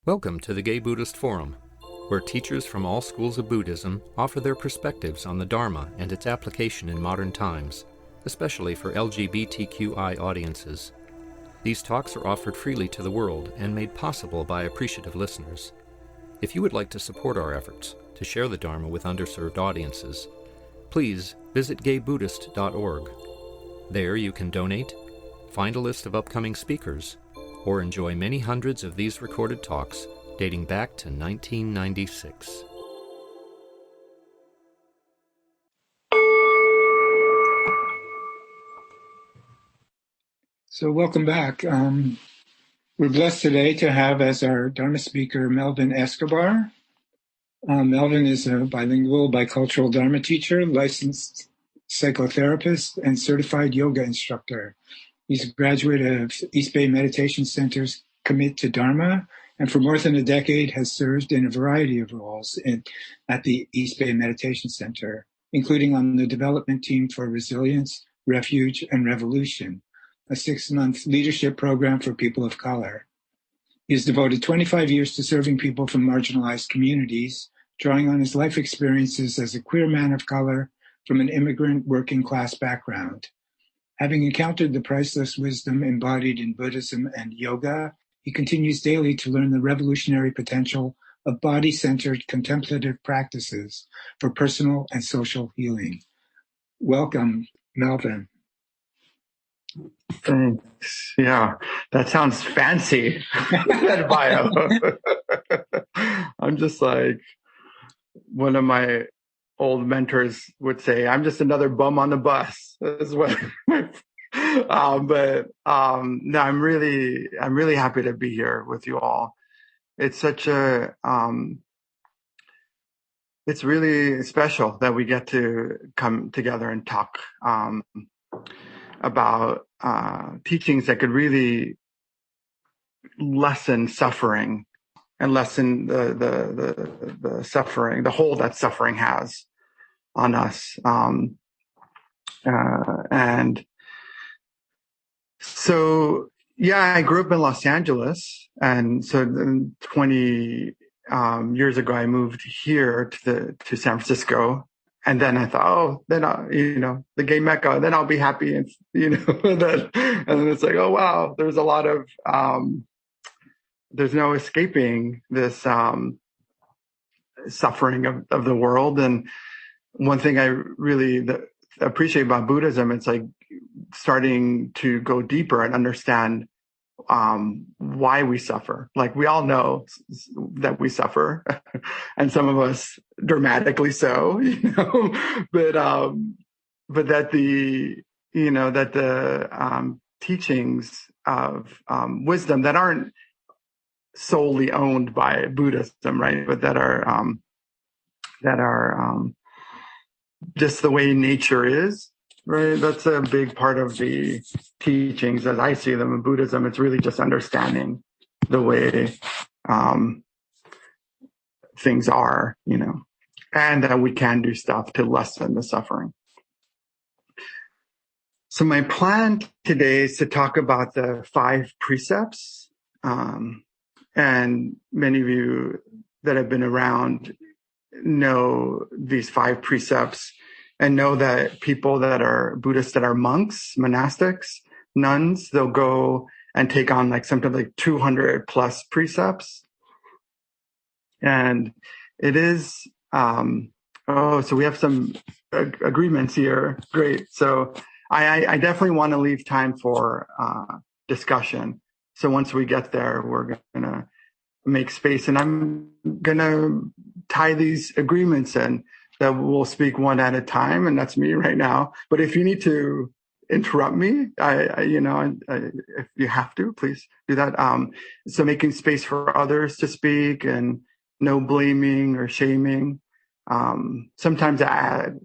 Welcome to the Gay Buddhist Forum, where teachers from all schools of Buddhism offer their perspectives on the Dharma and its application in modern times, especially for LGBTQI audiences. These talks are offered freely to the world and made possible by appreciative listeners. If you would like to support our efforts to share the Dharma with underserved audiences, please visit gaybuddhist.org. There you can donate, find a list of upcoming speakers, or enjoy many hundreds of these recorded talks dating back to 1996. So welcome back. We're blessed today to have as our Dharma speaker Melvin Escobar. Melvin is a bilingual, bicultural Dharma teacher, licensed psychotherapist, and certified yoga instructor. He's a graduate of East Bay Meditation Center's Commit to Dharma, and for more than a decade has served in a variety of roles at the East Bay Meditation Center, including on the development team for Resilience, Refuge, and Revolution, a 6-month leadership program for people of color. He has devoted 25 years to serving people from marginalized communities, drawing on his life experiences as a queer man of color from an immigrant working class background. Having encountered the priceless wisdom embodied in Buddhism and yoga, he continues daily to learn the revolutionary potential of body-centered contemplative practices for personal and social healing. Welcome, Melvin. Thanks. Yeah, that sounds fancy, that bio. I'm just like, one of my old mentors would say, I'm just another bum on the bus. That's what. No, I'm really happy to be here with you all. It's such a, it's really special that we get to come together and talk about teachings that could really lessen suffering and lessen the suffering, the hold that suffering has on us. And so, yeah, I grew up in Los Angeles. And so 20 years ago, I moved here to San Francisco. And then I thought, then the gay Mecca, then I'll be happy. And, and then it's like, oh, wow, there's a lot of, there's no escaping this suffering of the world. And one thing I really appreciate about Buddhism, it's like starting to go deeper and understand why we suffer. Like, we all know that we suffer, and some of us dramatically so, but that the teachings of wisdom that aren't solely owned by Buddhism, right? But that are just the way nature is, right? That's a big part of the teachings as I see them in Buddhism. It's really just understanding the way things are, and that we can do stuff to lessen the suffering. So my plan today is to talk about the 5 precepts. And many of you that have been around know these 5 precepts and know that people that are Buddhists, that are monks, monastics, nuns, they'll go and take on like something like 200 plus precepts. And it is, so we have some agreements here. Great. So I definitely want to leave time for discussion. So once we get there, we're going to make space, and I'm going to tie these agreements in that we'll speak one at a time. And that's me right now. But if you need to interrupt me, if you have to, please do that. So making space for others to speak and no blaming or shaming. Sometimes I add,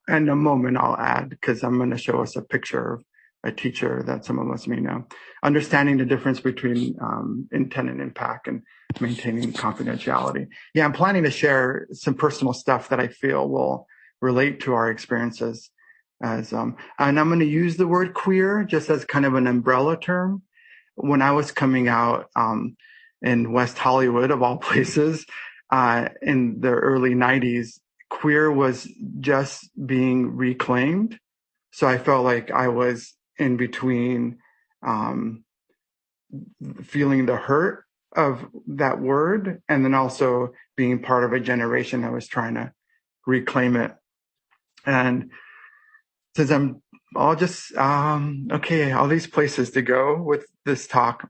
in a moment I'll add, because I'm going to show us a picture of a teacher that some of us may know. Understanding the difference between intent and impact and maintaining confidentiality. Yeah, I'm planning to share some personal stuff that I feel will relate to our experiences. And I'm going to use the word queer just as kind of an umbrella term. When I was coming out, in West Hollywood, of all places, in the early 90s, queer was just being reclaimed. So I felt like I was in between feeling the hurt of that word and then also being part of a generation that was trying to reclaim it. And since I'm all just, okay, all these places to go with this talk.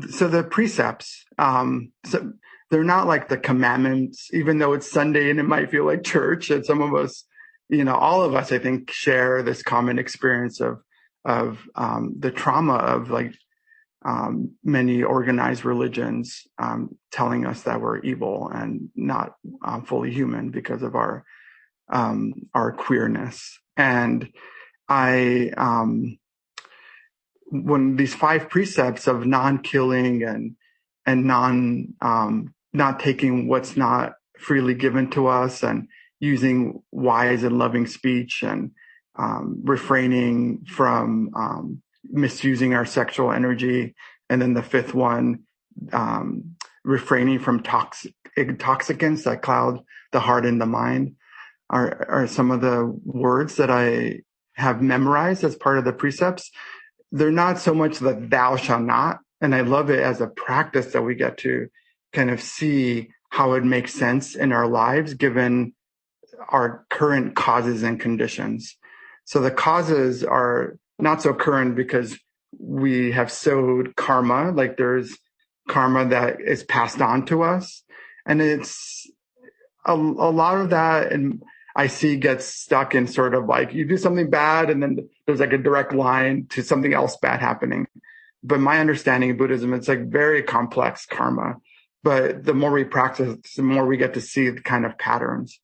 So the precepts, so they're not like the commandments, even though it's Sunday and it might feel like church. And some of us, all of us, I think, share this common experience of the trauma of like many organized religions telling us that we're evil and not fully human because of our queerness. And when these 5 precepts of non-killing and not taking what's not freely given to us and using wise and loving speech and refraining from misusing our sexual energy, and then the 5th one, refraining from intoxicants that cloud the heart and the mind, are some of the words that I have memorized as part of the precepts. They're not so much that thou shalt not, and I love it as a practice that we get to kind of see how it makes sense in our lives given our current causes and conditions. So the causes are not so current because we have sowed karma, like there's karma that is passed on to us. And it's a lot of that, and I see gets stuck in sort of like you do something bad and then there's like a direct line to something else bad happening. But my understanding of Buddhism, it's like very complex karma. But the more we practice, the more we get to see the kind of patterns.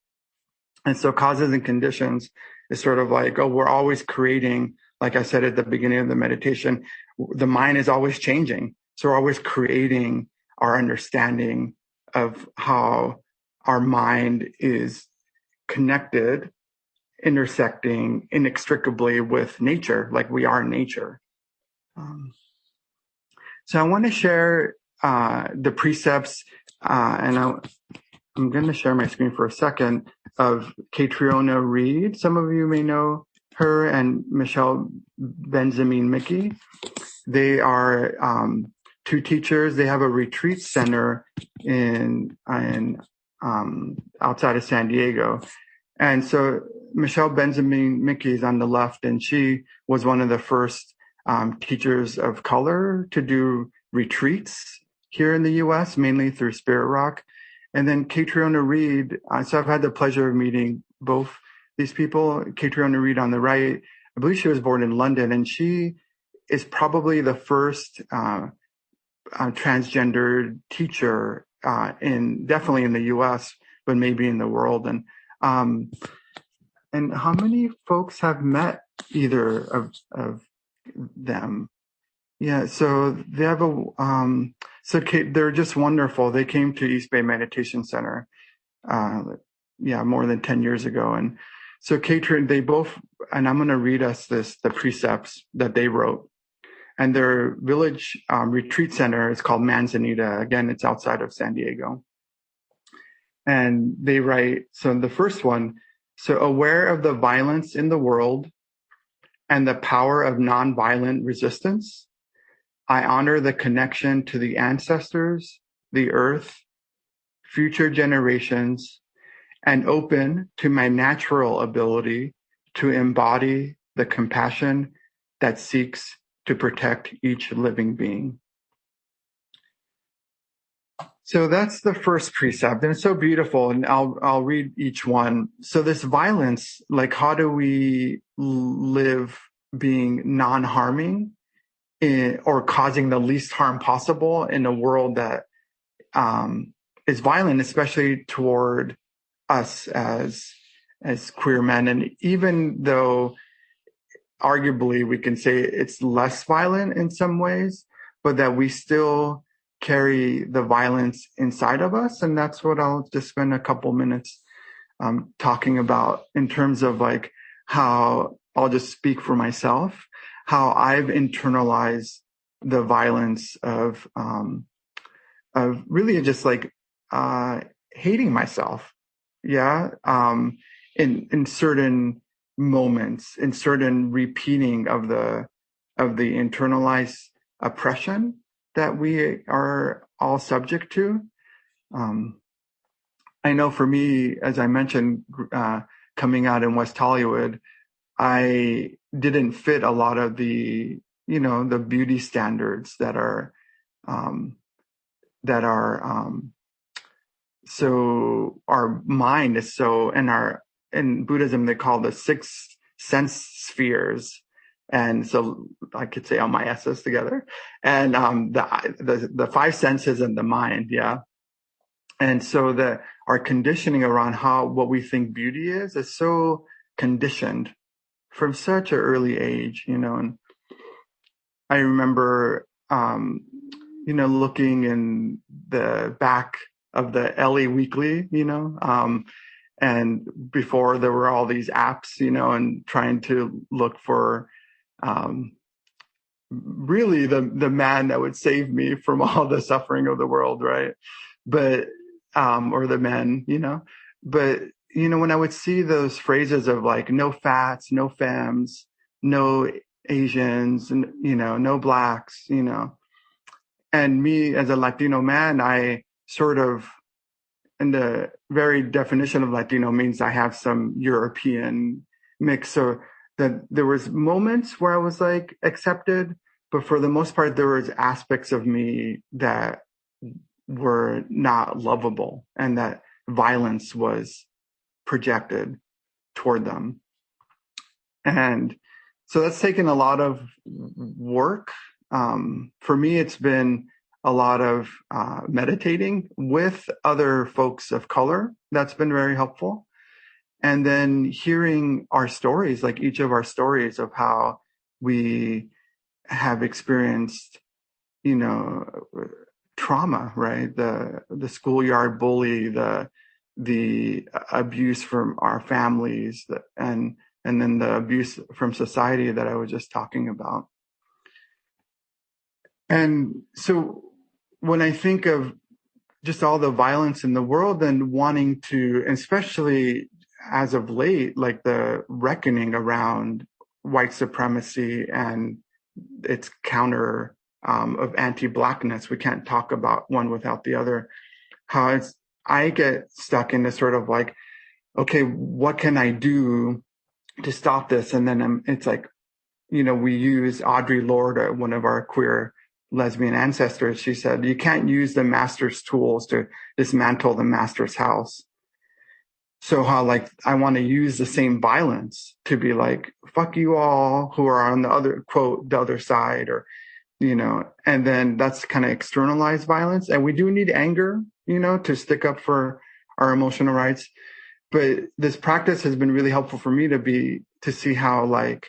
And so causes and conditions is sort of like, we're always creating, like I said at the beginning of the meditation, the mind is always changing. So we're always creating our understanding of how our mind is connected, intersecting inextricably with nature, like we are nature. So I want to share the precepts, and I'm going to share my screen for a second, of Catriona Reed. Some of you may know her, and Michelle Benjamin Mickey. They are 2 teachers. They have a retreat center in outside of San Diego. And so Michelle Benjamin Mickey is on the left, and she was one of the first teachers of color to do retreats here in the U.S., mainly through Spirit Rock. And then Catriona Reed, so I've had the pleasure of meeting both these people. Catriona Reed on the right, I believe she was born in London, and she is probably the first transgender teacher definitely in the U.S., but maybe in the world. And how many folks have met either of them? Yeah, so they have they're just wonderful. They came to East Bay Meditation Center, more than 10 years ago. And so they both, and I'm going to read us the precepts that they wrote. And their village retreat center is called Manzanita. Again, it's outside of San Diego. And they write, so the first one, so aware of the violence in the world and the power of nonviolent resistance, I honor the connection to the ancestors, the earth, future generations, and open to my natural ability to embody the compassion that seeks to protect each living being. So that's the first precept, and it's so beautiful, and I'll read each one. So this violence, like how do we live being non-harming or causing the least harm possible in a world that is violent, especially toward us as queer men. And even though arguably we can say it's less violent in some ways, but that we still carry the violence inside of us. And that's what I'll just spend a couple minutes talking about in terms of like how I'll just speak for myself, how I've internalized the violence of really just like hating myself. Yeah. In certain moments, in certain repeating of the internalized oppression that we are all subject to. I know for me, as I mentioned, coming out in West Hollywood, I didn't fit a lot of the, the beauty standards that are so our mind is so, in Buddhism, they call the six sense spheres. And so I could say all my S's together, and the five senses and the mind. Yeah. And so our conditioning around what we think beauty is so conditioned from such an early age, and I remember, looking in the back of the LA Weekly, and before there were all these apps, and trying to look for, really the man that would save me from all the suffering of the world. Right. But, or the men, but, when I would see those phrases of like, no fats, no femmes, no Asians, and, no blacks, and me as a Latino man, I sort of, and the very definition of Latino means I have some European mix. So that there was moments where I was like accepted, but for the most part, there was aspects of me that were not lovable and that violence was projected toward them. And so that's taken a lot of work. For me, it's been a lot of meditating with other folks of color. That's been very helpful. And then hearing our stories, like each of our stories of how we have experienced, trauma, right? The schoolyard bully, the abuse from our families, and then the abuse from society that I was just talking about. And so when I think of just all the violence in the world and wanting to, especially as of late, like the reckoning around white supremacy and its counter of anti-blackness, we can't talk about one without the other. I get stuck in this sort of like, okay, what can I do to stop this? And then it's like, we use Audre Lorde, one of our queer lesbian ancestors. She said, you can't use the master's tools to dismantle the master's house. So how like, I want to use the same violence to be like, fuck you all who are on the other, quote, the other side, or, and then that's kind of externalized violence. And we do need anger, to stick up for our emotional rights. But this practice has been really helpful for me to see how like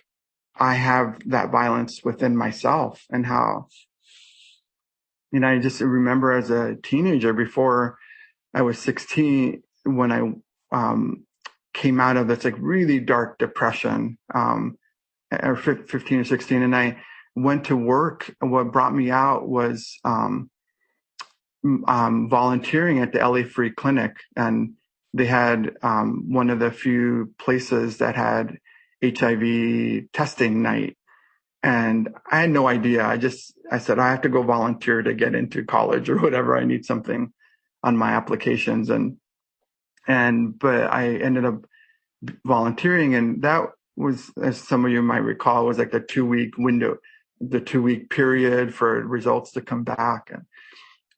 I have that violence within myself, and how, I just remember as a teenager before I was 16, when I came out of this like really dark depression, or 15 or 16, and I went to work. What brought me out was volunteering at the LA Free Clinic, and they had one of the few places that had HIV testing night. And I had no idea. I said, I have to go volunteer to get into college or whatever. I need something on my applications. But I ended up volunteering. And that was, as some of you might recall, was like the 2-week window, the 2-week period for results to come back.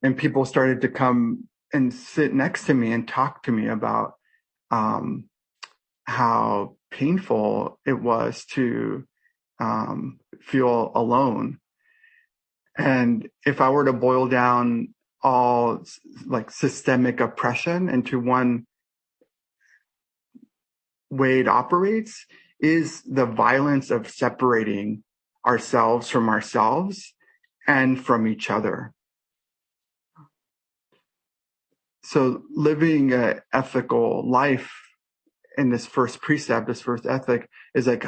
And people started to come and sit next to me and talk to me about how painful it was to feel alone. And if I were to boil down all like systemic oppression into one way it operates, is the violence of separating ourselves from ourselves and from each other. So living an ethical life in this first precept, this first ethic, is like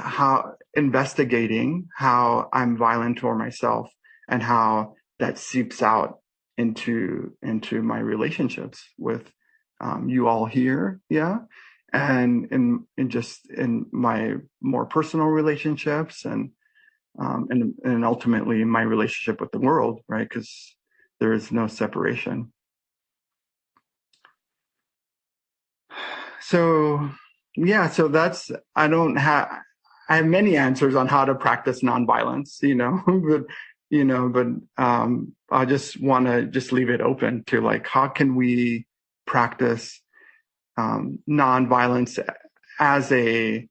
investigating how I'm violent toward myself and how that seeps out into my relationships with you all here, yeah, and in my more personal relationships, and ultimately my relationship with the world, right? Because there is no separation. So yeah, so that's, I have many answers on how to practice nonviolence, but I just want to just leave it open to, like, how can we practice nonviolence as a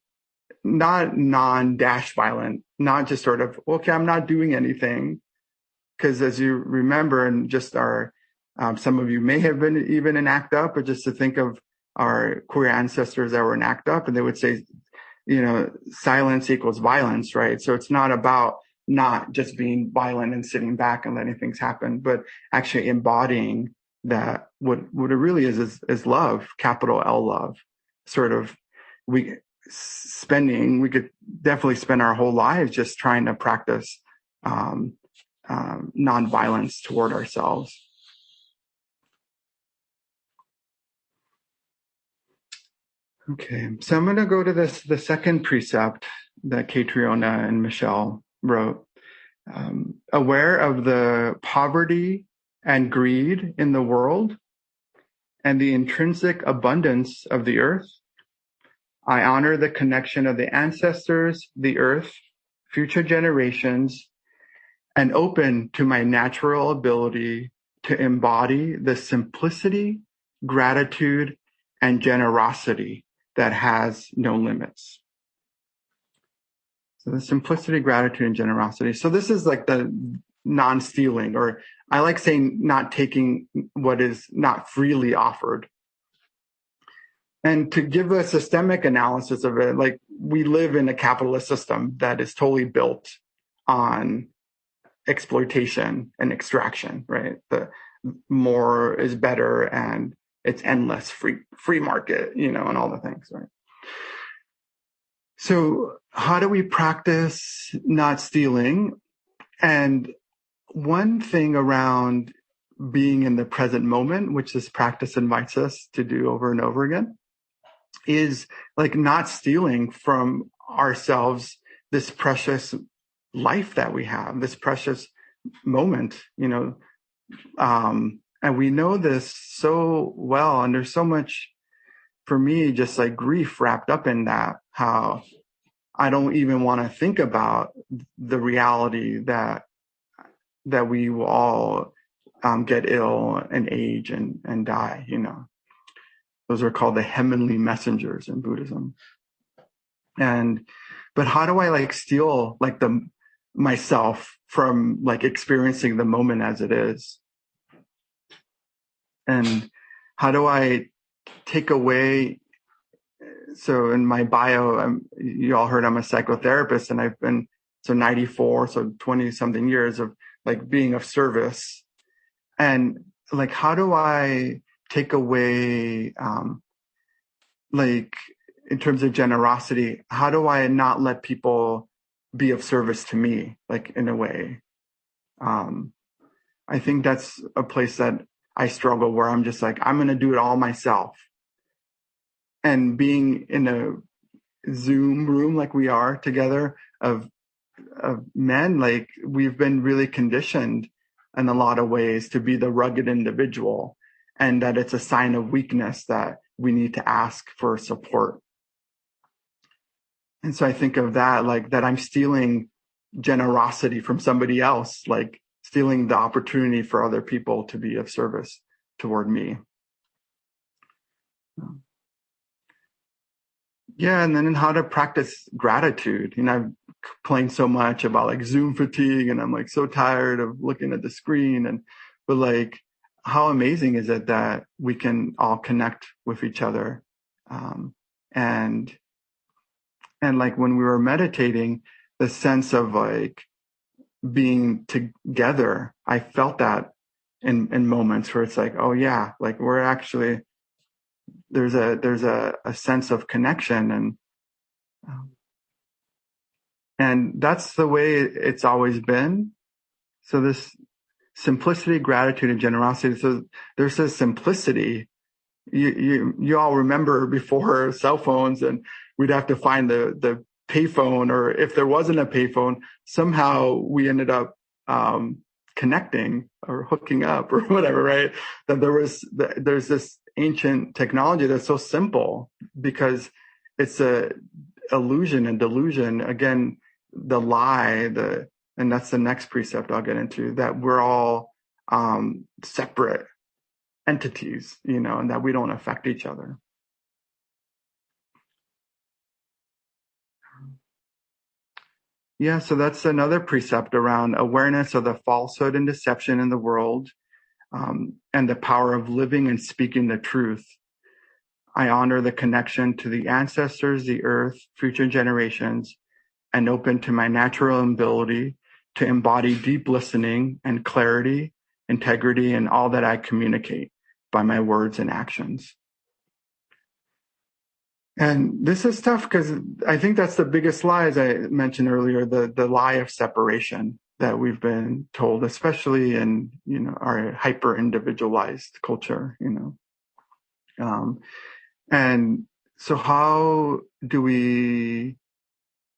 not non-dash violent, not just sort of, okay, I'm not doing anything. Because as you remember, and just some of you may have been even in ACT UP, but just to think of our queer ancestors that were in ACT UP, and they would say, silence equals violence, right? So it's not about not just being violent and sitting back and letting things happen, but actually embodying that what it really is love, capital L love. Sort of, we could definitely spend our whole lives just trying to practice nonviolence toward ourselves. Okay, so I'm going to go to the second precept that Catriona and Michelle wrote. Aware of the poverty and greed in the world and the intrinsic abundance of the earth, I honor the connection of the ancestors, the earth, future generations, and open to my natural ability to embody the simplicity, gratitude, and generosity that has no limits. So the simplicity, gratitude, and generosity. So this is like the non-stealing, or I like saying not taking what is not freely offered. And to give a systemic analysis of it, like, we live in a capitalist system that is totally built on exploitation and extraction, right? The more is better, and it's endless free market, and all the things, right? So how do we practice not stealing? And one thing around being in the present moment, which this practice invites us to do over and over again, is like not stealing from ourselves this precious life that we have, this precious moment, and we know this so well. And there's so much, for me, just like grief wrapped up in that, how I don't even want to think about the reality that we will all get ill and age and die, Those are called the heavenly messengers in Buddhism. But how do I steal myself from experiencing the moment as it is? And how do I take away? So in my bio, you all heard I'm a psychotherapist, and I've been 94, so 20 something years of being of service. And how do I take away, in terms of generosity, how do I not let people be of service to me, in a way? I think that's a place that I struggle, where I'm just I'm going to do it all myself. And being in a Zoom room like we are together of men, we've been really conditioned in a lot of ways to be the rugged individual, and that it's a sign of weakness that we need to ask for support. And so I think of that, that I'm stealing generosity from somebody else, stealing the opportunity for other people to be of service toward me. Yeah, and then how to practice gratitude. I've complained so much about Zoom fatigue, and I'm so tired of looking at the screen, but how amazing is it that we can all connect with each other, and when we were meditating, the sense of being together, I felt that in moments where it's oh yeah, we're actually, there's a sense of connection, and that's the way it's always been. So simplicity, gratitude, and generosity. So there's this simplicity. You all remember before cell phones, and we'd have to find the payphone, or if there wasn't a payphone, somehow we ended up connecting or hooking up or whatever, right? That there's this ancient technology that's so simple because it's a illusion and delusion. Again, the lie, and that's the next precept I'll get into, that we're all separate entities, and that we don't affect each other. Yeah, so that's another precept around awareness of the falsehood and deception in the world, and the power of living and speaking the truth. I honor the connection to the ancestors, the earth, future generations, and open to my natural ability to embody deep listening and clarity, integrity in all that I communicate by my words and actions. And this is tough because I think that's the biggest lie, as I mentioned earlier, the lie of separation that we've been told, especially in, our hyper individualized culture, and so how do we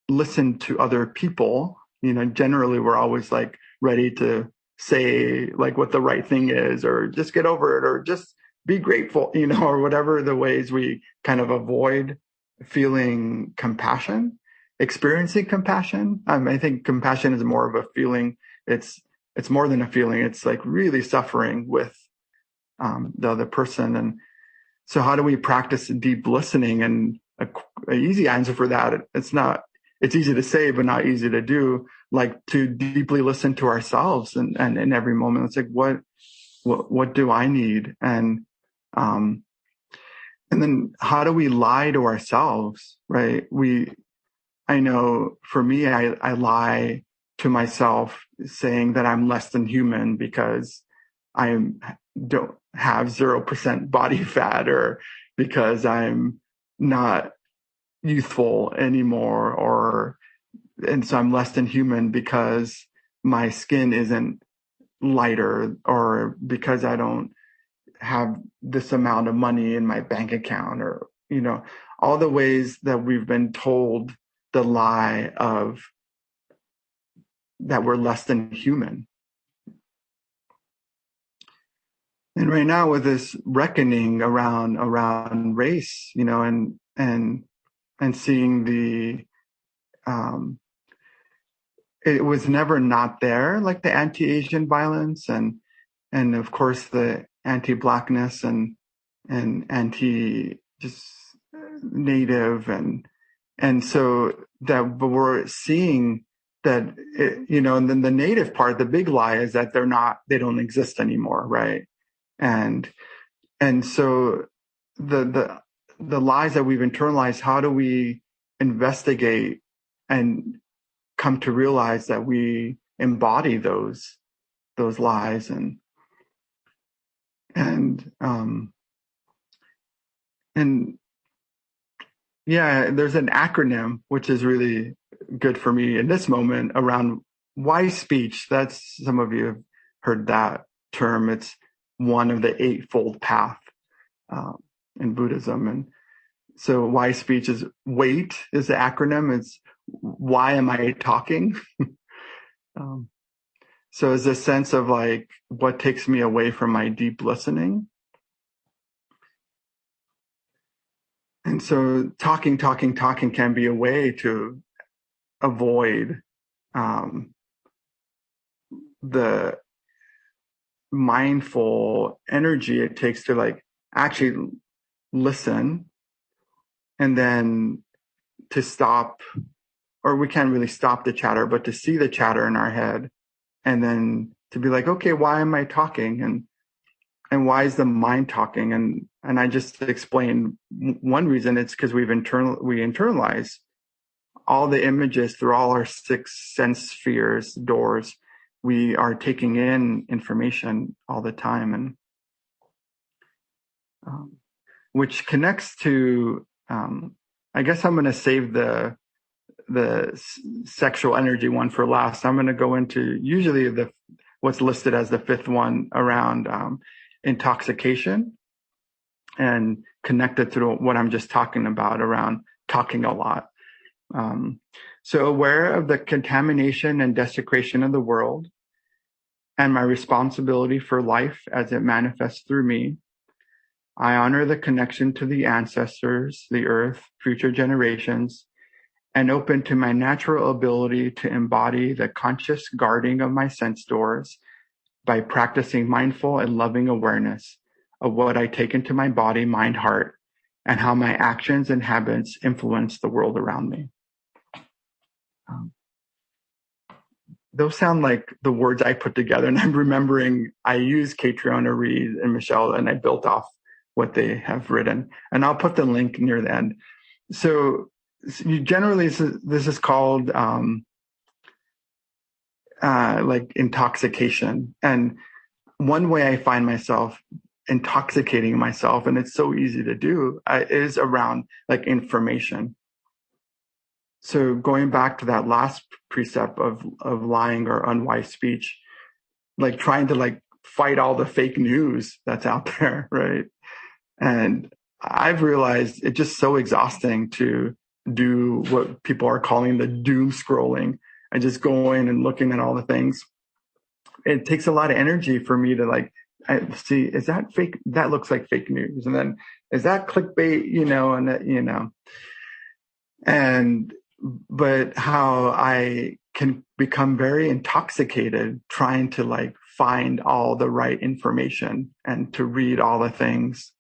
listen to other people? Generally we're always like ready to say like what the right thing is, or just get over it, or just be grateful, or whatever the ways we kind of avoid feeling compassion, experiencing compassion. I think compassion is more of a feeling. It's more than a feeling. It's like really suffering with the other person. And so how do we practice deep listening? And an easy answer for that, it's easy to say, but not easy to do, like to deeply listen to ourselves and in every moment. It's like, what do I need? And then how do we lie to ourselves, right? I know for me, I lie to myself saying that I'm less than human because I don't have 0% body fat, or because I'm not youthful anymore, and so I'm less than human because my skin isn't lighter, or because I don't have this amount of money in my bank account, or, all the ways that we've been told the lie of that we're less than human. And right now with this reckoning around race, and seeing it was never not there, like the anti-Asian violence and of course the anti-Blackness and anti just Native and so that, but we're seeing that and then the Native part, the big lie is that they don't exist anymore, right? And so the lies that we've internalized, how do we investigate and come to realize that we embody those lies and yeah, there's an acronym which is really good for me in this moment around wise speech. That's, some of you have heard that term. It's one of the eightfold path in Buddhism. And so wise speech is WAIT is the acronym. It's why am I talking? So it's a sense of like what takes me away from my deep listening. And so talking can be a way to avoid the mindful energy it takes to like actually listen, and then to stop, or we can't really stop the chatter, but to see the chatter in our head, and then to be like, okay, why am I talking? And why is the mind talking? And I just explained one reason. It's because we internalize all the images through all our 6 sense spheres, doors. We are taking in information all the time, and which connects to, I guess I'm going to save the sexual energy one for last. I'm going to go into usually what's listed as the fifth one around intoxication, and connected to what I'm just talking about around talking a lot. So aware of the contamination and desecration of the world and my responsibility for life as it manifests through me, I honor the connection to the ancestors, the earth, future generations, and open to my natural ability to embody the conscious guarding of my sense doors by practicing mindful and loving awareness of what I take into my body, mind, heart, and how my actions and habits influence the world around me. Those sound like the words I put together, and I'm remembering I used Catriona Reed and Michelle, and I built off what they have written. And I'll put the link near the end. So you generally, this is called like intoxication. And one way I find myself intoxicating myself, and it's so easy to do, is around like information. So going back to that last precept of lying or unwise speech, like trying to like fight all the fake news that's out there, right? And I've realized it's just so exhausting to do what people are calling the doom scrolling and just going and looking at all the things. It takes a lot of energy for me to like, see, is that fake? That looks like fake news. And then is that clickbait, and that, but how I can become very intoxicated trying to like find all the right information and to read all the things.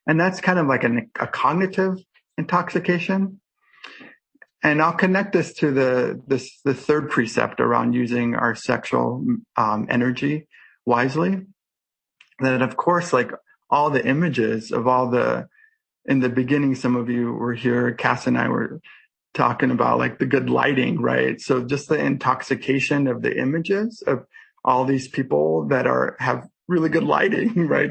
And that's kind of like a cognitive intoxication. And I'll connect this to the third precept around using our sexual energy wisely. That of course, like all the images of in the beginning, some of you were here, Cass and I were talking about like the good lighting, right? So just the intoxication of the images of all these people that have really good lighting, right?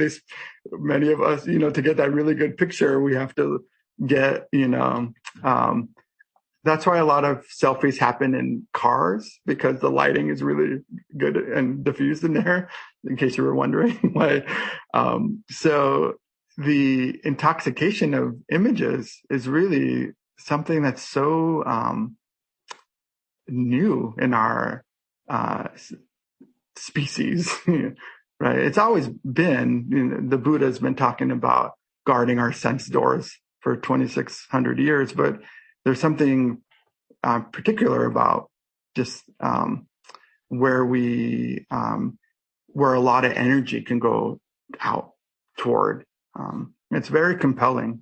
Many of us, to get that really good picture, we have to get, that's why a lot of selfies happen in cars, because the lighting is really good and diffused in there, in case you were wondering why. So the intoxication of images is really something that's so new in our species, right? It's always been, the Buddha's been talking about guarding our sense doors for 2,600 years, but there's something particular about just where a lot of energy can go out toward. It's very compelling,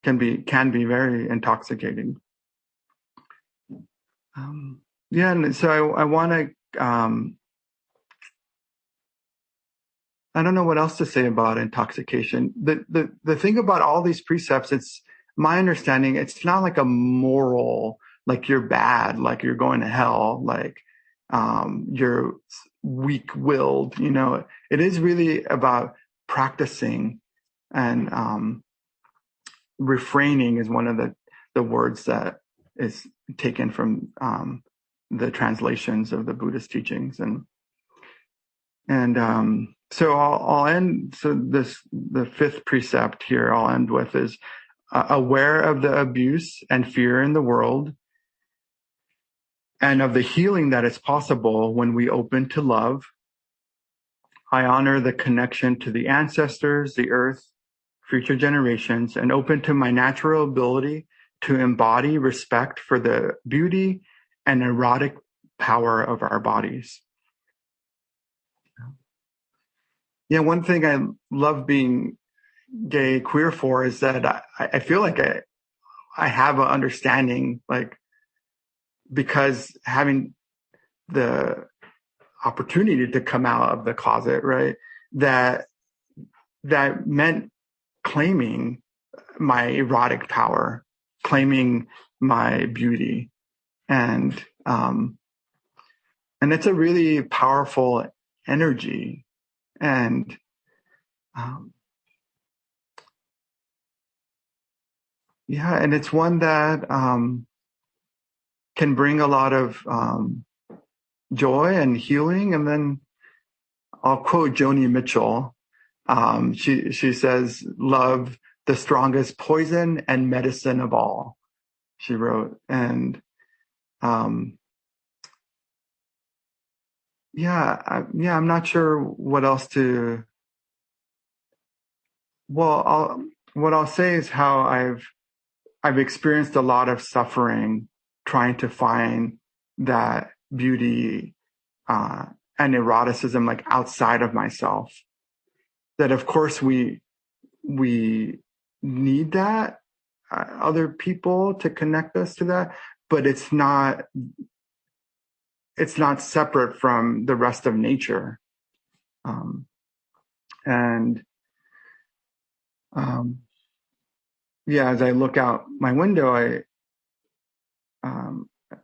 can be very intoxicating. And so I want to. I don't know what else to say about intoxication. The thing about all these precepts, it's my understanding, it's not like a moral, like you're bad, like you're going to hell, like you're weak-willed. It is really about practicing, and refraining is one of the words that is taken from the translations of the Buddhist teachings, and so I'll end. So the fifth precept here I'll end with is aware of the abuse and fear in the world, and of the healing that is possible when we open to love. I honor the connection to the ancestors, the earth, future generations, and open to my natural ability to embody respect for the beauty and erotic power of our bodies. Yeah, one thing I love being gay, queer for is that I feel like I have an understanding, like, because having the opportunity to come out of the closet, right, that meant claiming my erotic power, claiming my beauty, and it's a really powerful energy, and and it's one that can bring a lot of joy and healing. And then I'll quote Joni Mitchell. She says, "Love, the strongest poison and medicine of all," she wrote. And I'm not sure what else to. Well, what I'll say is how I've experienced a lot of suffering trying to find that beauty and eroticism like outside of myself. That of course we need that other people to connect us to that, but it's not separate from the rest of nature. As I look out my window,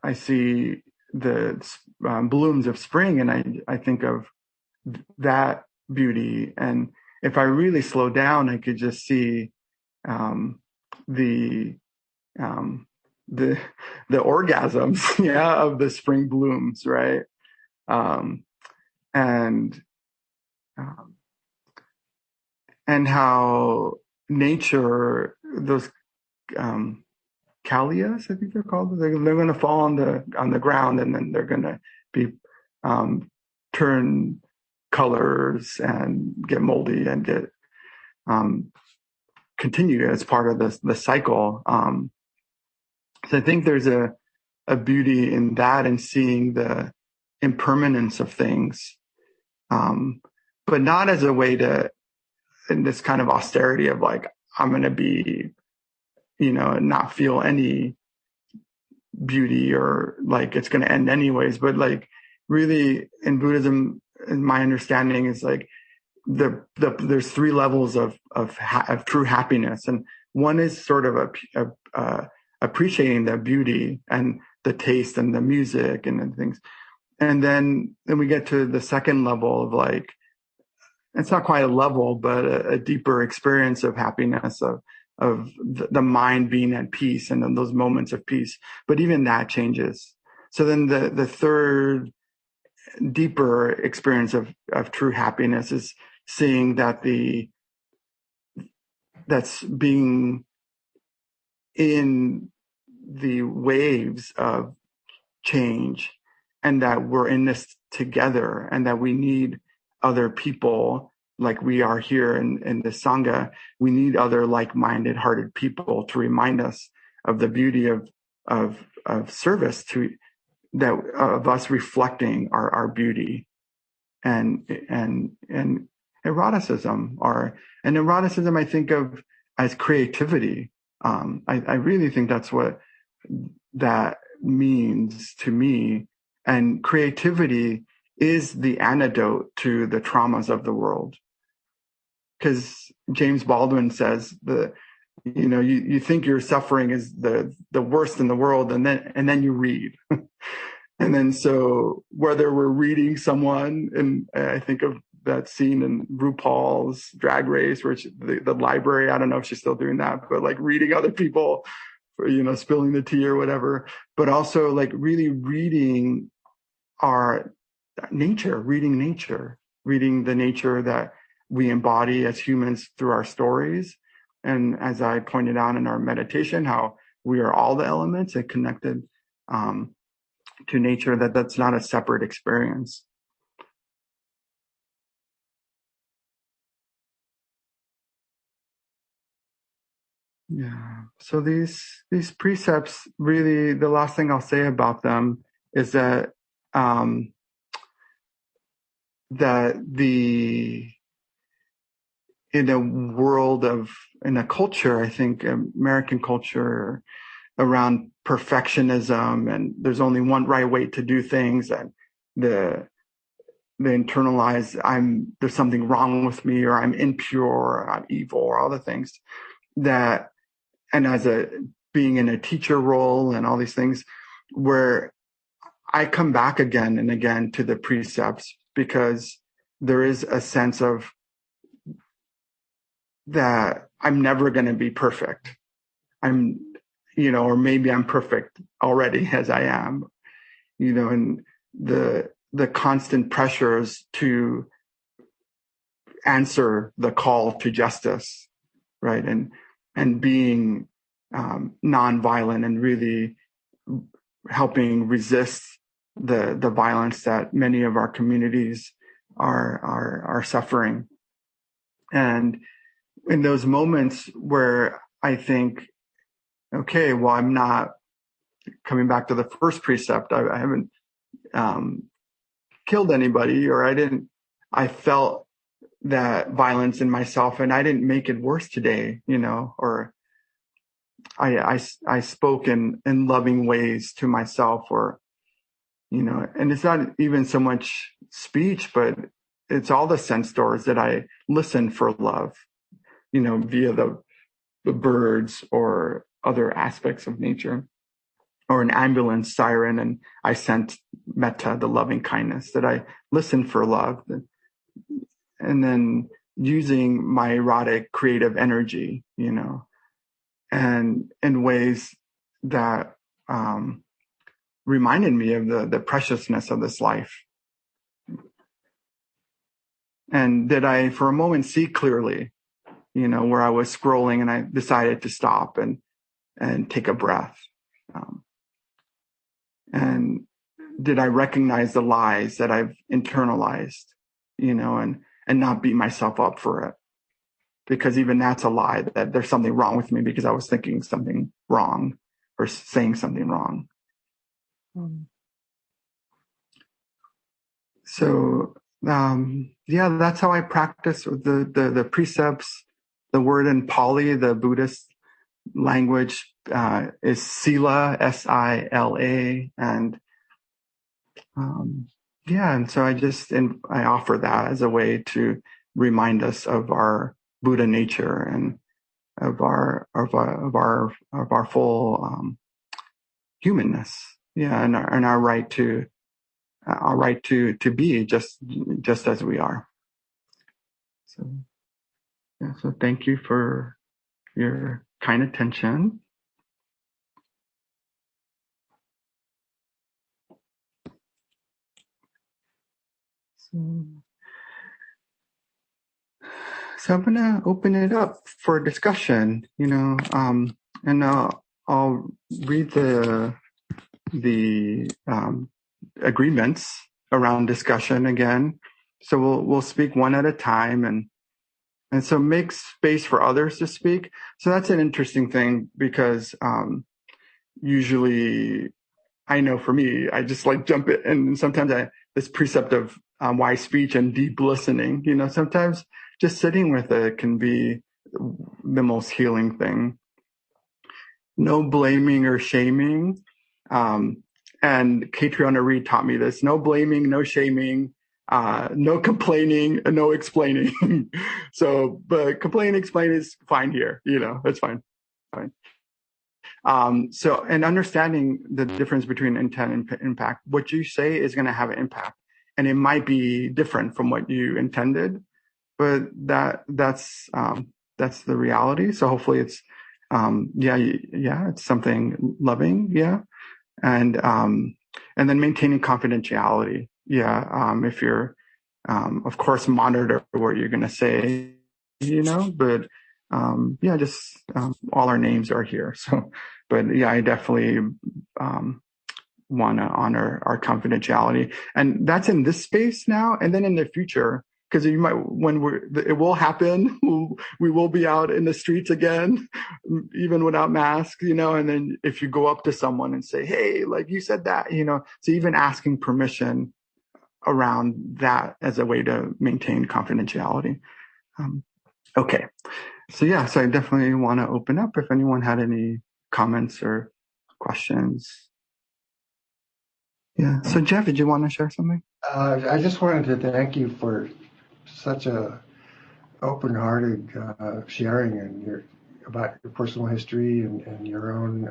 I see the blooms of spring, and I think of that beauty. And if I really slow down, I could just see the orgasms, of the spring blooms, right? And how nature, those callias, I think they're called. They're going to fall on the ground, and then they're going to be turn colors and get moldy and get continue as part of the cycle. So I think there's a beauty in that, and seeing the impermanence of things, but not as a way to, in this kind of austerity of like, I'm going to be, not feel any beauty, or like it's going to end anyways. But like really in Buddhism, in my understanding, is like there's three levels of true happiness. And one is sort of appreciating the beauty and the taste and the music and the things. And then we get to the second level of like, it's not quite a level, but a deeper experience of happiness, of the mind being at peace, and then those moments of peace. But even that changes. So then the third deeper experience of true happiness is seeing that that's being in the waves of change, and that we're in this together, and that we need other people, like we are here in the Sangha. We need other like-minded hearted people to remind us of the beauty of service, of us reflecting our beauty, and eroticism. And eroticism I think of as creativity. I really think that's what that means to me. And creativity is the antidote to the traumas of the world. Because James Baldwin says you think your suffering is the worst in the world, and then you read. And then so whether we're reading someone, and I think of that scene in RuPaul's Drag Race, where the library, I don't know if she's still doing that, but like reading other people, for, spilling the tea or whatever, but also like really reading our nature, reading the nature that we embody as humans through our stories. And as I pointed out in our meditation, how we are all the elements and connected to nature, that's not a separate experience. Yeah. So these precepts, really, the last thing I'll say about them is that in a culture, I think American culture around perfectionism, and there's only one right way to do things, and the internalized, there's something wrong with me, or I'm impure, or I'm evil, or all the things that, and as being in a teacher role and all these things, where I come back again and again to the precepts, because there is a sense of that I'm never going to be perfect. Or maybe I'm perfect already as I am, and the constant pressures to answer the call to justice, right? And being nonviolent and really helping resist the violence that many of our communities are suffering. And in those moments where I think, okay, well, I'm not coming back to the first precept. I haven't killed anybody, or I felt that violence in myself and I didn't make it worse today, or I spoke in loving ways to myself, or, and it's not even so much speech, but it's all the sense doors that I listen for love, via the birds or other aspects of nature, or an ambulance siren. And I sent metta, the loving kindness, that I listened for love. And then using my erotic creative energy, and in ways that reminded me of the preciousness of this life. And did I, for a moment, see clearly, where I was scrolling and I decided to stop and take a breath. And did I recognize the lies that I've internalized, and not beat myself up for it? Because even that's a lie, that there's something wrong with me because I was thinking something wrong or saying something wrong. So, that's how I practice the precepts. The word in Pali, the Buddhist language, is sila, S-I-L-A. And, and so I offer that as a way to remind us of our Buddha nature and of our full humanness, and our right to be just as we are. So thank you for your kind attention. So I'm gonna open it up for discussion, and I'll read the agreements around discussion again. So we'll speak one at a time, and so make space for others to speak. So that's an interesting thing, because usually, I know for me, I just jump in, and sometimes this precept of wise speech and deep listening, sometimes just sitting with it can be the most healing thing. No blaming or shaming. And Catriona Reed taught me this: no blaming, no shaming, no complaining, no explaining. But complain, explain is fine here. It's fine. And understanding the difference between intent and impact. What you say is going to have an impact, and it might be different from what you intended, but that's the reality. So hopefully it's, it's something loving. And then maintaining confidentiality. If you're, of course, monitor what you're going to say, but, all our names are here. So, but I definitely, want to honor our confidentiality, and that's in this space now. And then in the future, because it will happen. We will be out in the streets again, even without masks, and then if you go up to someone and say, hey, you said that, so even asking permission around that as a way to maintain confidentiality. Okay. So I definitely want to open up if anyone had any comments or questions. Yeah. So Jeff, did you want to share something? I just wanted to thank you for such a open-hearted sharing about your personal history and your own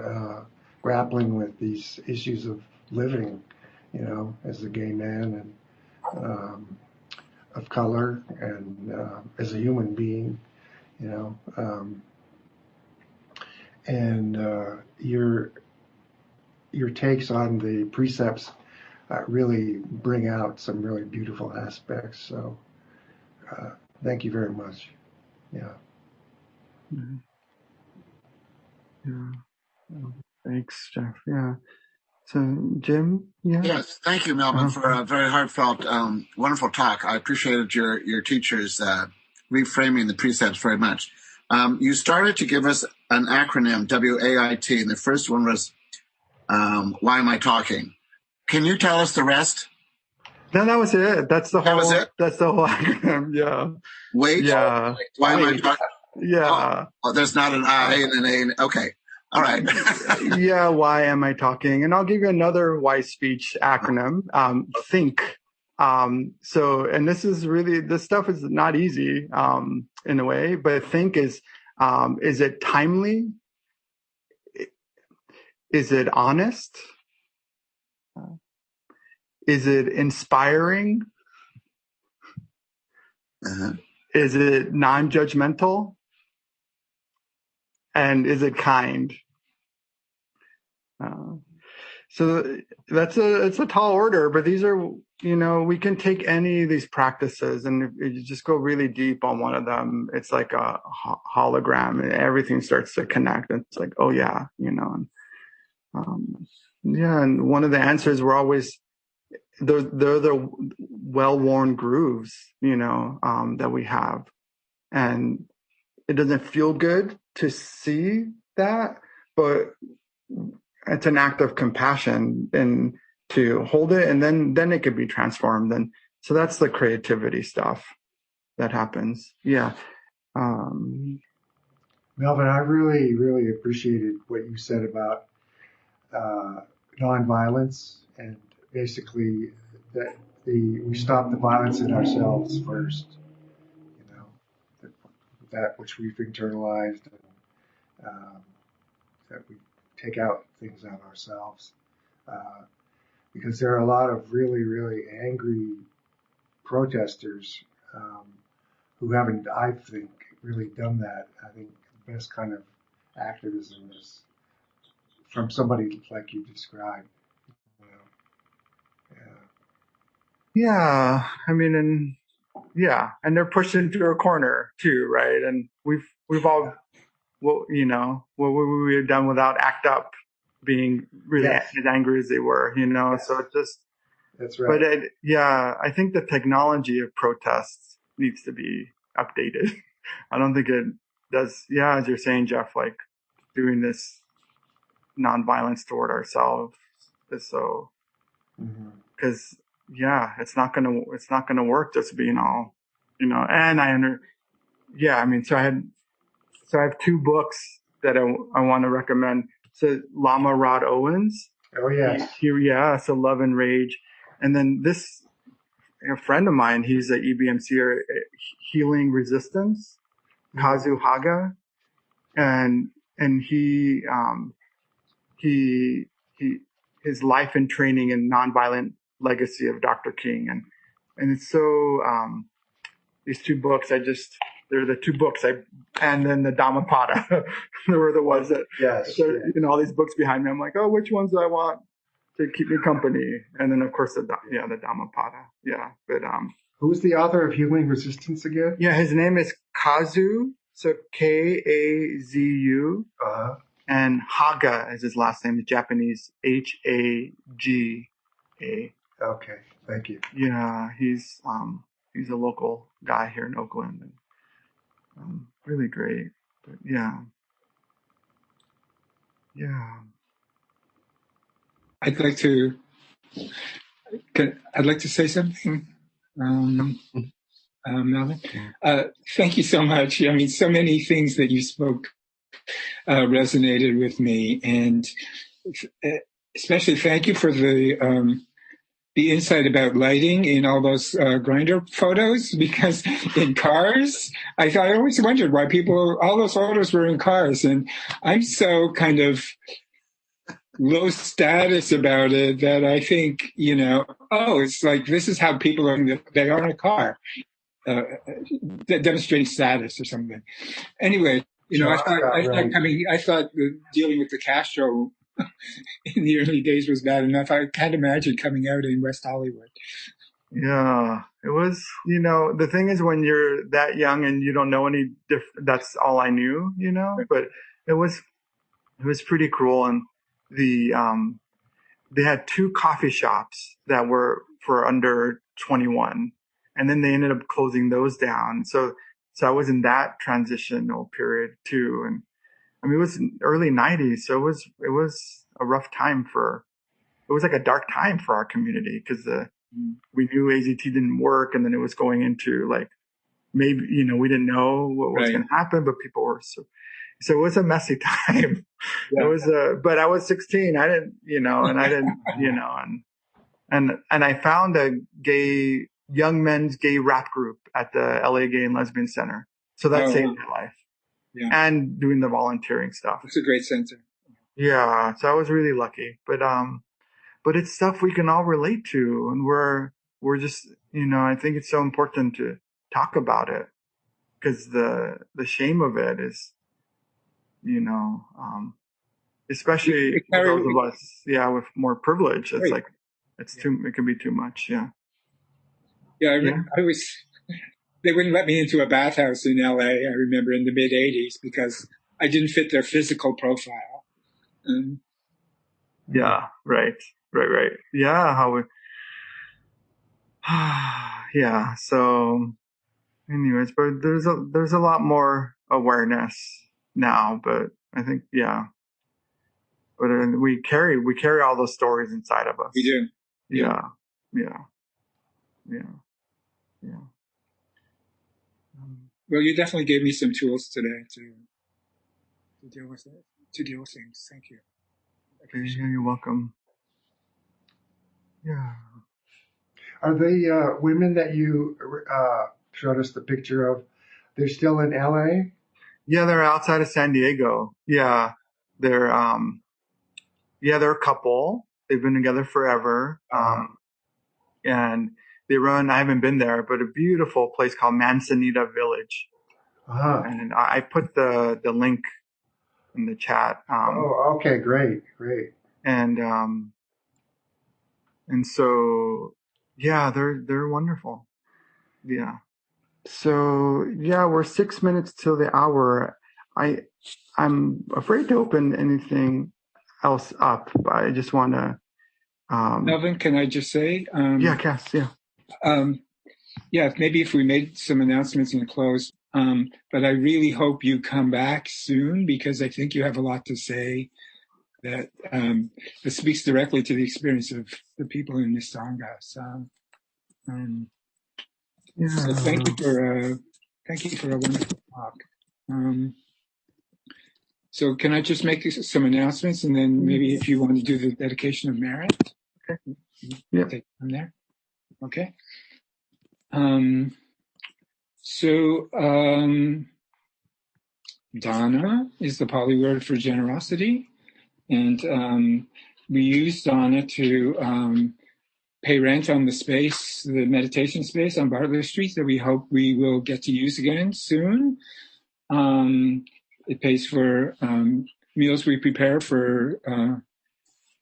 grappling with these issues of living, as a gay man and of color and as a human being, and your takes on the precepts really bring out some really beautiful aspects. So thank you very much. Yeah. Mhm. Yeah. Thanks, Jeff. Yeah. So, Jim, yeah. Yes, thank you, Melvin, for a very heartfelt, wonderful talk. I appreciated your teachers reframing the precepts very much. You started to give us an acronym, WAIT, and the first one was Why Am I Talking? Can you tell us the rest? No, that was it. That's the That was whole. it? That's the whole acronym. Yeah. Wait. Yeah. Why am I Wait. talking? Yeah. Oh, there's not an I and an A. Okay. All right. Yeah. Why am I talking? And I'll give you another wise speech acronym. Think. And this is really, this stuff is not easy in a way, but think is it timely? Is it honest? Is it inspiring? Uh-huh. Is it non-judgmental? And is it kind? So it's a tall order, but these are, we can take any of these practices, and if you just go really deep on one of them, it's like a hologram, and everything starts to connect. It's like, oh yeah, and, yeah. And one of the answers were always, they're the well-worn grooves, that we have. And it doesn't feel good to see that, but it's an act of compassion and to hold it, and then it could be transformed. And so that's the creativity stuff that happens. Yeah. Melvin, I really, really appreciated what you said about nonviolence, and basically that we stop the violence in ourselves first, that which we've internalized, and that we take out things on ourselves. Because there are a lot of really, really angry protesters who haven't, I think, really done that. I think the best kind of activism is from somebody like you described. Yeah. I mean, and they're pushed into a corner too, right? And we've all, what we've done without ACT UP being really as angry as they were, so it just, that's right. But I think the technology of protests needs to be updated. I don't think it does. Yeah. As you're saying, Jeff, like doing this nonviolence toward ourselves is so, because it's not gonna work just being all, and so I have two books that I want to recommend. So Lama Rod Owens. Oh yes. So Love and Rage. And then a friend of mine, he's an EBMCer, Healing Resistance, Kazu Haga. And he his life and training in nonviolent legacy of Dr. King. And it's so, these two books, they're the two books and then the Dhammapada. They were the ones that, all these books behind me. I'm like, oh, which ones do I want to keep me company? And then of course the Dhammapada. Yeah. But, who's the author of Healing Resistance again? Yeah. His name is Kazu. So Kazu. And Haga is his last name, Japanese, Haga. Okay. Thank you. Yeah. He's a local guy here in Oakland. And, really great. But yeah. I'd like to say something, Melvin. Thank you so much. I mean, so many things that you spoke resonated with me, and especially thank you for the insight about lighting in all those grinder photos, because in cars, I always wondered why all those photos were in cars, and I'm so kind of low status about it that I think, it's like, this is how people they are in a car, demonstrating status or something. Anyway, I thought dealing with the Castro in the early days was bad enough. I can't imagine coming out in West Hollywood. Yeah, it was, the thing is when you're that young and you don't know any that's all I knew, but it was pretty cruel. And they had 2 coffee shops that were for under 21, and then they ended up closing those down. So I was in that transitional period too. And I mean, it was early 90s. So it was a rough time it was like a dark time for our community because we knew AZT didn't work, and then it was going into like, maybe, we didn't know what was going to happen, but people were so it was a messy time. Yeah. It was, but I was 16. I didn't, and I didn't, and I found a young men's gay rap group at the LA Gay and Lesbian Center. So that saved my life. Yeah. And doing the volunteering stuff. It's a great center. Yeah. So I was really lucky, but it's stuff we can all relate to, and we're just, I think it's so important to talk about it because the shame of it is, especially for those of us, with more privilege. It's like, it can be too much. Yeah. Yeah. They wouldn't let me into a bathhouse in LA. I remember in the mid '80s because I didn't fit their physical profile. Yeah. Right. Yeah. Yeah. So anyways, but there's a lot more awareness now, but I think, but we carry all those stories inside of us. We do. Yeah. Well, you definitely gave me some tools today to deal with it, to deal with things. Thank you. Okay, you're welcome. Yeah. Are they women that you showed us the picture of? They're still in LA? Yeah, they're outside of San Diego. Yeah, they're they're a couple. They've been together forever. And they run, I haven't been there, but a beautiful place called Manzanita Village. And I put the link in the chat. Okay, great. And so, they're wonderful. Yeah. So, we're 6 minutes till the hour. I'm afraid to open anything else up, but I just want to. Melvin, can I just say? Cass, yeah. Maybe if we made some announcements and close. But I really hope you come back soon because I think you have a lot to say that speaks directly to the experience of the people in this Sangha. So, so thank you for a wonderful talk. So can I just make some announcements and then maybe if you want to do the dedication of merit? Okay. Yeah. Take from there. Okay. So Dana is the Pali word for generosity. And we use Dana to pay rent on the meditation space on Bartlett Street that we hope we will get to use again soon. It pays for meals we prepare for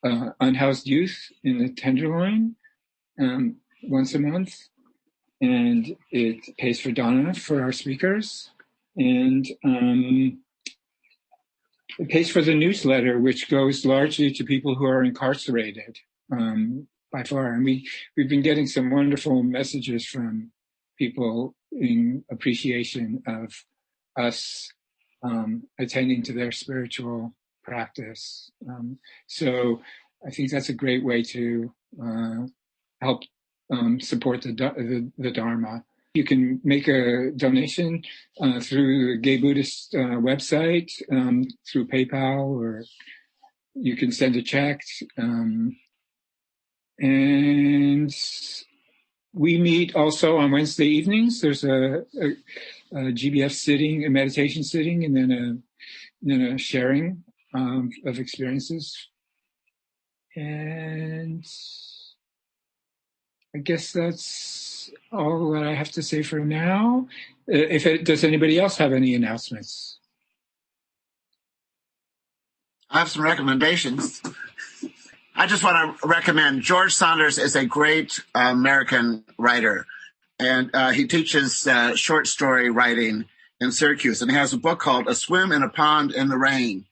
unhoused youth in the Tenderloin once a month. And it pays for Dana for our speakers. And it pays for the newsletter, which goes largely to people who are incarcerated by far. And we've been getting some wonderful messages from people in appreciation of us attending to their spiritual practice. So I think that's a great way to help support the Dharma. You can make a donation through the Gay Buddhist website, through PayPal, or you can send a check. And we meet also on Wednesday evenings. There's a GBF sitting, a meditation sitting, and then a sharing of experiences. And I guess that's all that I have to say for now. Does anybody else have any announcements? I have some recommendations. I just want to recommend George Saunders is a great American writer, and he teaches short story writing in Syracuse. And he has a book called A Swim in a Pond in the Rain,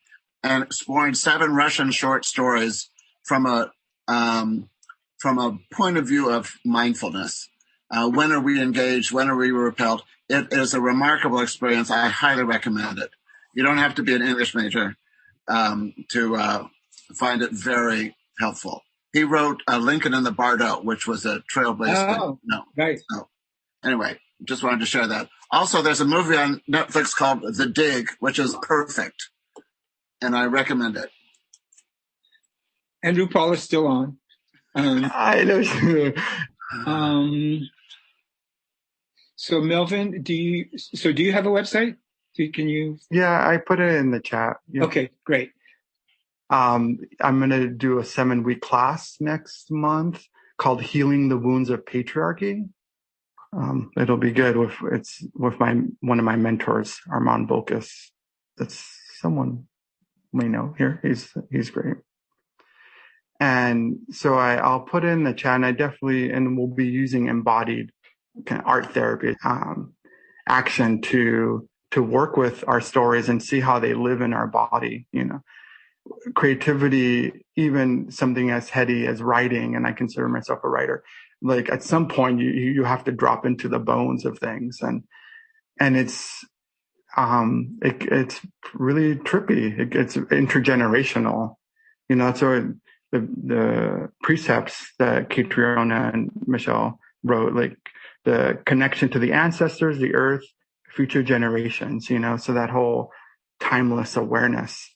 and exploring 7 Russian short stories from a point of view of mindfulness. When are we engaged? When are we repelled? It is a remarkable experience. I highly recommend it. You don't have to be an English major to find it very helpful. He wrote Lincoln in the Bardo, which was a trailblazer. Oh, right. So, anyway, just wanted to share that. Also, there's a movie on Netflix called The Dig, which is perfect, and I recommend it. Andrew Paul is still on. I know. So Melvin, do you have a website? Can you? Yeah, I put it in the chat. Yeah. Okay, great. I'm going to do a 7-week class next month called Healing the Wounds of Patriarchy. It'll be good with one of my mentors, Armand Volkis. That's someone we know here. He's great. And so I'll put in the chat, and we'll be using embodied kind of art therapy action to work with our stories and see how they live in our body. Creativity, even something as heady as writing, and I consider myself a writer. Like at some point, you have to drop into the bones of things, and it's really trippy. It's intergenerational, So the precepts that Catriona and Michelle wrote, like the connection to the ancestors, the earth, future generations, so that whole timeless awareness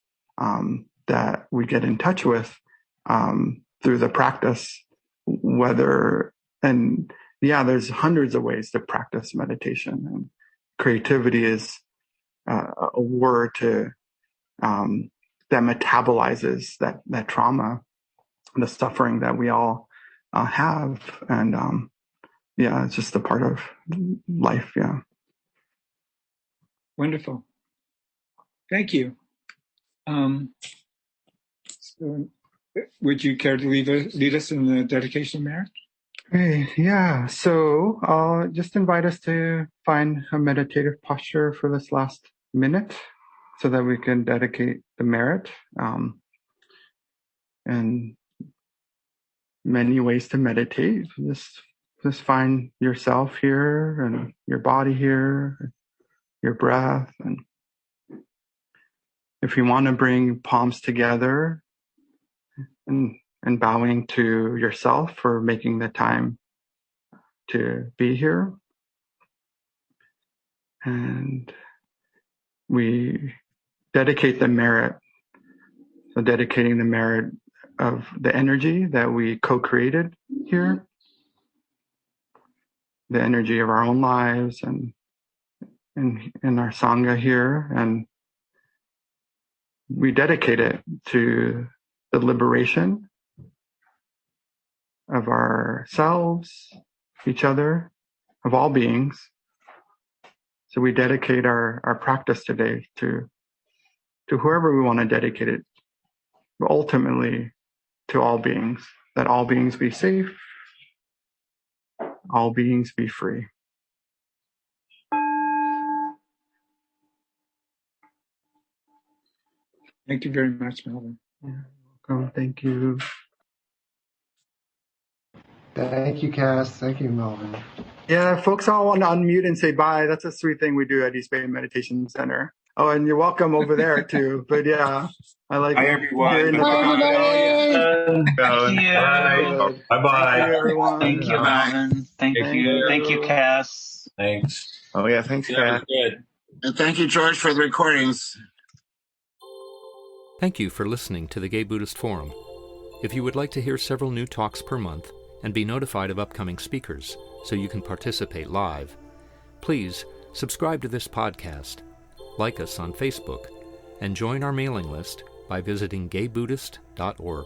that we get in touch with through the practice, there's hundreds of ways to practice meditation, and creativity is a word that metabolizes that trauma, the suffering that we all have. And it's just a part of life. Yeah. Wonderful. Thank you. So would you care to lead us in the dedication of merit? Hey, yeah. So I'll just invite us to find a meditative posture for this last minute so that we can dedicate the merit. And many ways to meditate. Just find yourself here and your body here, your breath. And if you want to bring palms together and bowing to yourself for making the time to be here. And we dedicate the merit. So dedicating the merit of the energy that we co-created here, the energy of our own lives and in our Sangha here. And we dedicate it to the liberation of ourselves, each other, of all beings. So we dedicate our practice today to whoever we want to dedicate it, but ultimately to all beings, that all beings be safe, all beings be free. Thank you very much, Melvin. Yeah, welcome. Thank you. Thank you, Cass. Thank you, Melvin. Yeah, folks all want to unmute and say bye. That's a sweet thing we do at East Bay Meditation Center. Oh, and you're welcome over there too. But yeah, I like Hi, everyone. Bye-bye, everyone. Thank you, Melvin. Thank you. Thank you, Cass. Thanks. Oh yeah, thanks, Cass. Good. And thank you, George, for the recordings. Thank you for listening to the Gay Buddhist Forum. If you would like to hear several new talks per month and be notified of upcoming speakers so you can participate live, please subscribe to this podcast, like us on Facebook, and join our mailing list by visiting gaybuddhist.org.